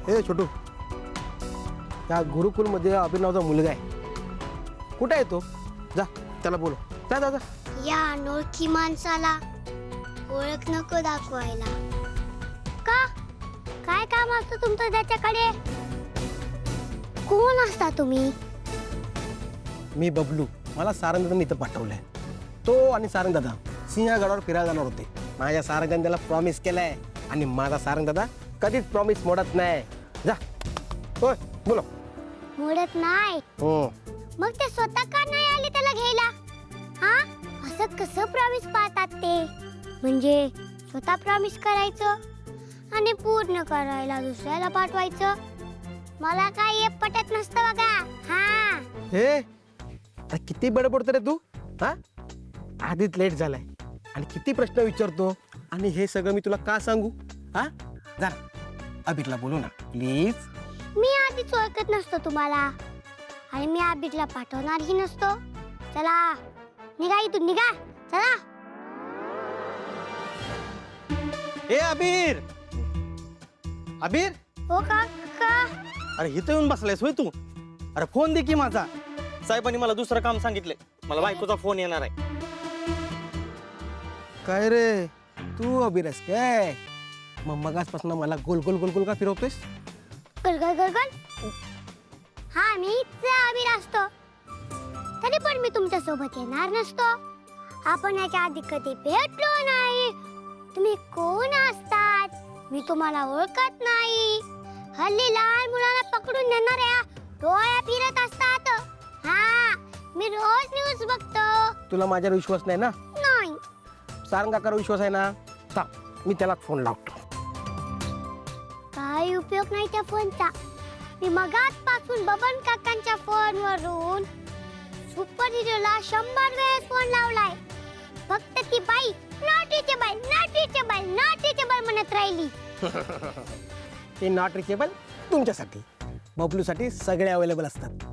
ए छोटू, त्या गुरुकुलमध्ये अभिर नावाचा मुलगा आहे. कुठे आहे तो? जा त्याला बोलो. जा जा जा. या अनोळखी माणसाला ओळख नको दाखवायला. का? काय काम असतं तुमचं त्याच्याकडे? कोण असता तुम्ही? मी बबलू. मला सारंगदादांनी इथं पाठवलंय. तो आणि सारंगदादा सिंहगडावर फिरायला जाणार होते. माझ्या सारंगदाने त्याला प्रॉमिस केलाय आणि माझा सारंगदादा कधीच प्रॉमिस मोडत नाही. जा. होय बोलो. मोडत नाही? हो. मग ते स्वतः का नाही आले त्याला घ्यायला? हा, असं कसं प्रॉमिस पाळतात ते? म्हणजे स्वतः प्रॉमिस करायचं आणि पूर्ण करायला दुसऱ्याला पाठवायचं. मला काय हे पटत नसतं बघा. हा हे अरे किती बडबडतो रे तू. हा, आधीच लेट झालाय आणि किती प्रश्न विचारतो. आणि हे सगळं मी तुला का सांगू? हा, जा अभिरला बोलू ना प्लीज. मी आधीच ओळखत नसतो तुम्हाला आणि मी आबिरला पाठवणारही नसतो. चला निघा इथून, निघा चला. ए अबीर, अबीर, हो काका. अरे इथं येऊन बसलायस होय तू? अरे फोन दे की माझा. साहेबांनी मला दुसरं काम सांगितलंय. मला बायकोचा फोन येणार आहे. काय रे तू अभिर आहेस काय? मग मगाचपासून मला गोल गोल गोल गोल का फिरवतोयस? गलगल गलगल. हा, मी आबिर असतो तरी पण मी तुमच्या सोबत येणार नसतो. आपण याच्या आधी कधी भेटलो नाही. तुम्ही कोण असतात? मी तुम्हाला ओळखत नाही. हल्ली लहान मुलांना पकडून नेणाऱ्या डोळ्या फिरत असतात. हा, मी रोज न्यूज बघतो. तुला माझ्यावर विश्वास नाही ना? नाही. सारंगाकर विश्वास आहे ना? थांब, मी त्याला फोन लावतो. काही उपयोग नाही त्या फोनचा. मी मगाचपासून बबन काकांच्या फोनवरून सुपर हिरोला 100 वेळेस फोन लावलाय. फक्त ती बाई not reachable, not reachable, not reachable म्हणत राहिली. ते नॉट रिचेबल तुमच्यासाठी. बबलूसाठी सगळे अवेलेबल असतात.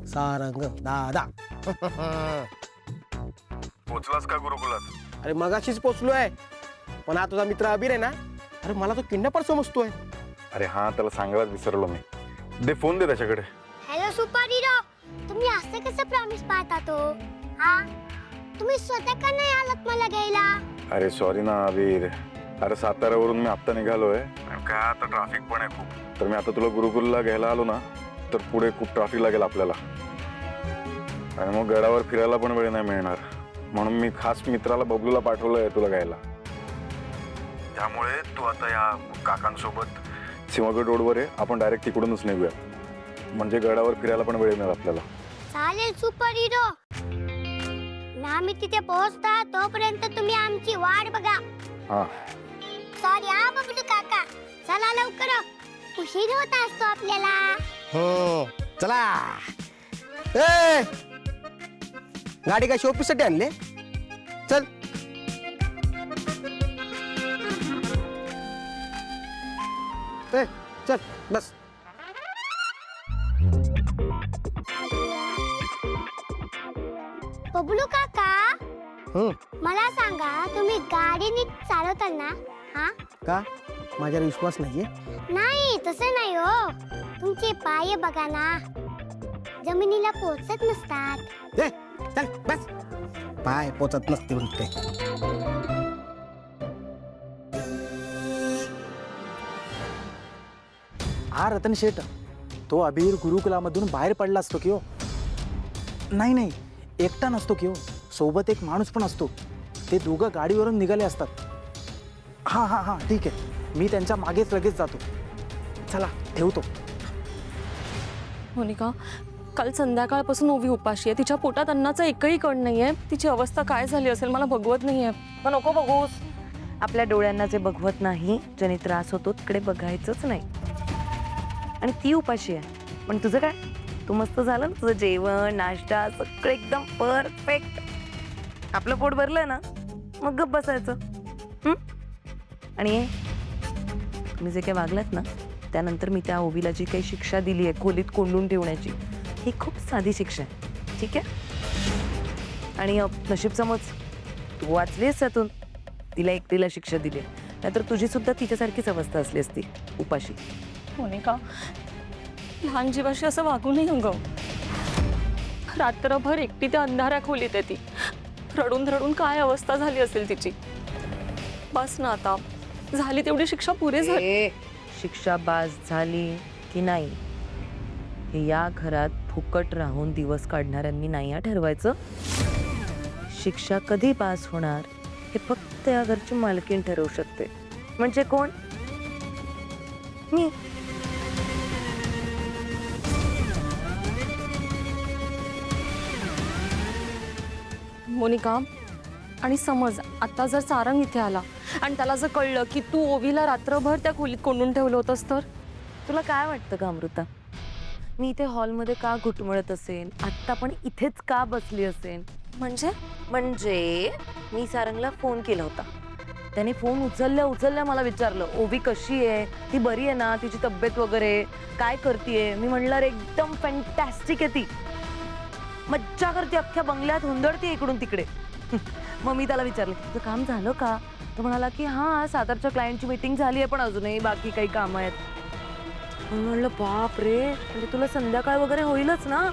सारंग दादा. पोचलास का गुरुकुलात? अरे मगाशीच पोचलोय. पण हा तुझा मित्र अभिर आहे ना, अरे मला तो किडनॅपर समजतोय. अरे हा, त्याला सांगायलाच विसरलो मी. दे फोन दे त्याच्याकडे. हॅलो सुपर हिरो, तुम्ही असं कसं प्रॉमिस पाहता तो? हा, तुम्ही स्वतः का नाही आलात मला घ्यायला? अरे सॉरी ना अबीर. अरे साताऱ्यावरून मी आत्ता निघालोय आणि काय आता ट्रॅफिक पण आहे खूप. तर मी आता तुला गुरुकुलला घ्यायला आलो ना, तर पुढे खूप ट्रॅफिक लागेल आपल्याला आणि मग गडावर फिरायला पण वेळ नाही मिळणार. म्हणून मी खास मित्राला बबलूला पाठवलंय तुला घ्यायला. त्यामुळे तू आता या काकांसोबत सिंहगड रोडवर आहे. आपण डायरेक्ट तिकडूनच निघूया. म्हणजे गडावर फिरायला पण वेळ मिळेल आपल्याला. चालेल सुपर हिरो. ना मी तिथे पोहोचता तोपर्यंत तुम्ही आमची वाट बघा. हा, सॉरी हा बबलू काका. चला लवकर, उशीर होत असतो आपल्याला. हो चला. ए गाडी काय शोपीसाठी आणले? चल. ए चल बस. बबलू काका, मला सांगा तुम्ही गाडी नीट चालवताल ना? हा, का माझ्यावर विश्वास नाहीये? नाही तसं नाही हो. तुमचे पाय बघा ना, जमिनीला पोचत नसतात. ए चल बस. पाय पोचत नसते म्हणते. हा रतन शेठ, तो अबीर गुरुकुलामधून बाहेर पडला असतो की हो? नाही नाही, एकटा नसतो की हो, सोबत एक माणूस पण असतो. ते दोघं गाडीवरून निघाले असतात. हां हां हां ठीक आहे, मी त्यांच्या मागेच लगेच जातो. चला ठेवतो. मोनिका, काल संध्याकाळपासून ओवी उपाशी आहे. तिच्या पोटात अन्नाचं एकही कण नाहीये. तिची अवस्था काय झाली असेल मला बघवत नाहीये. मग नको बघूस. आपल्या डोळ्यांना जे बघवत नाही, ज्याने त्रास होतो तिकडे बघायचंच नाही. आणि ती उपाशी आहे. पण तुझं काय? तू मस्त झालं ना, तुझं जेवण नाश्ता सगळं एकदम परफेक्ट. आपलं पोट भरलं ना, मग गप्प बसायचं. आणि तुम्ही जे काही वागलात ना, त्यानंतर मी त्या ओवीला जी काही शिक्षा दिली आहे खोलीत कोंडून ठेवण्याची, ही खूप साधी शिक्षा आहे. ठीक आहे? आणि नशीब समज तू वाचलीस त्यातून, तिला एकटीला शिक्षा दिली, नाहीतर तुझी सुद्धा तिच्यासारखीच अवस्था असली असती, उपाशी. मोनिका, लहान जीवाशी असं वागू नये अगं. रात्रभर एकटी त्या अंधाऱ्या खोलीत आहे ती. रडून रडून काय अवस्था झाली असेल तिची. बस ना आता, झाली तेवढी शिक्षा पुरे झाली. शिक्षा बाज झाली की नाही हे या घरात फुकट राहून दिवस काढणाऱ्यांनी नाही हा ठरवायचं. शिक्षा कधी पास होणार हे फक्त या घरची मालकीण ठरवू शकते. म्हणजे कोण? मी. मोनिका, आणि समज आता जर सारंग इथे आला आणि त्याला जर कळलं की तू ओवीला रात्रभर त्या खोलीत कोंडून ठेवलं होतंस तर? तुला काय वाटतं का अमृता, मी इथे हॉलमध्ये का घुटमळत असेन, आत्ता पण इथेच का बसली असेन? म्हणजे मी सारंगला फोन केला होता. त्याने फोन उचलल्या मला विचारलं, ओवी कशी आहे, ती बरी आहे ना, तिची तब्येत वगैरे काय करतीये? मी म्हणलं रे एकदम फॅन्टॅस्टिक आहे ती, मज्जा करते, अख्ख्या बंगल्यात हुंदडते इकडून तिकडे. मग मी त्याला विचारलं तुझं काम झालं का? तो म्हणाला की हां, सातारच्या क्लायंटची मीटिंग झाली आहे पण अजूनही बाकी काही कामं आहेत. मी म्हणलं बाप रे, म्हणजे तुला संध्याकाळ वगैरे होईलच ना?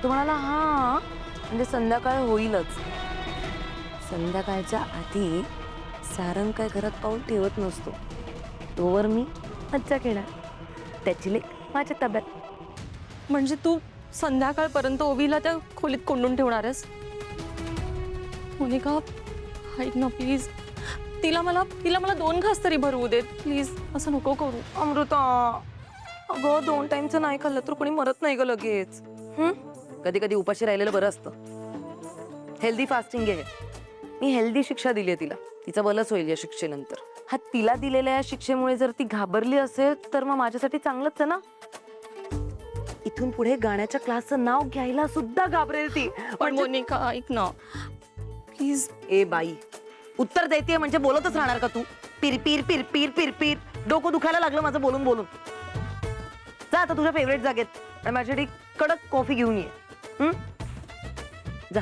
तो म्हणाला हां, म्हणजे संध्याकाळ होईलच. संध्याकाळच्या आधी सारंग काय घरात पाऊल ठेवत नसतो, तोवर मी मज्जा घेणार, त्याची लेक माझ्या ताब्यात. म्हणजे तू संध्याकाळपर्यंत ओवीला त्या खोलीत कोंडून ठेवणार आहेस? मोनिका, ऐक ना प्लीज, तिला मला 2 घास तरी भरवू देत प्लीज. असं नको करू. अमृता अगं, 2 टाइमचं नाही खाल्लं तर कोणी मरत नाही ग लगेच. कधी कधी उपाशी राहिलेलं बरं असतं. हेल्दी फास्टिंग आहे. मी हेल्दी शिक्षा दिली आहे तिला, तिचं बलच होईल या शिक्षेनंतर. हा, तिला दिलेल्या या शिक्षेमुळे जर ती घाबरली असेल तर मग माझ्यासाठी चांगलंच आहे ना. इथून पुढे गाण्याच्या क्लासचं नाव घ्यायला सुद्धा घाबरेल ती. पण मोनिका ऐक ना प्लीज. ए बाई, उत्तर देते म्हणजे बोलतच राहणार का तू? पिरपीर पिरपीर पिरपीर, डोकं दुखायला लागलं माझं बोलून बोलून. जा आता तुझ्या फेवरेट जागेत आणि माझ्यासाठी कडक कॉफी घेऊन ये. जा.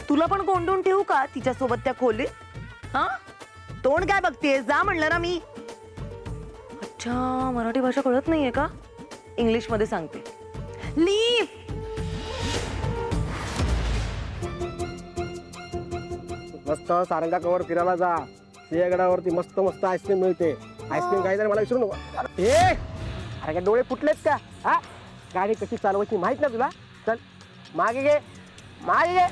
तुला पण कोंडून ठेवू का तिच्यासोबत त्या खोलीत? हा, तोंड काय बघतेस? जा म्हणलं ना मी. अच्छा, मराठी भाषा कळत नाहीये का? इंग्लिश मध्ये सांगते, लीव. मस्त सारंगा कवर फिरायला जा. सिंहगडावरती मस्त मस्त आईस्क्रीम मिळते. आईस्क्रीम काही मला विसरू नको. अरे काय डोळे फुटलेत का? हा, गाडी कशी चालवायची माहित ना तुला? चल मागे घे, मागे घे.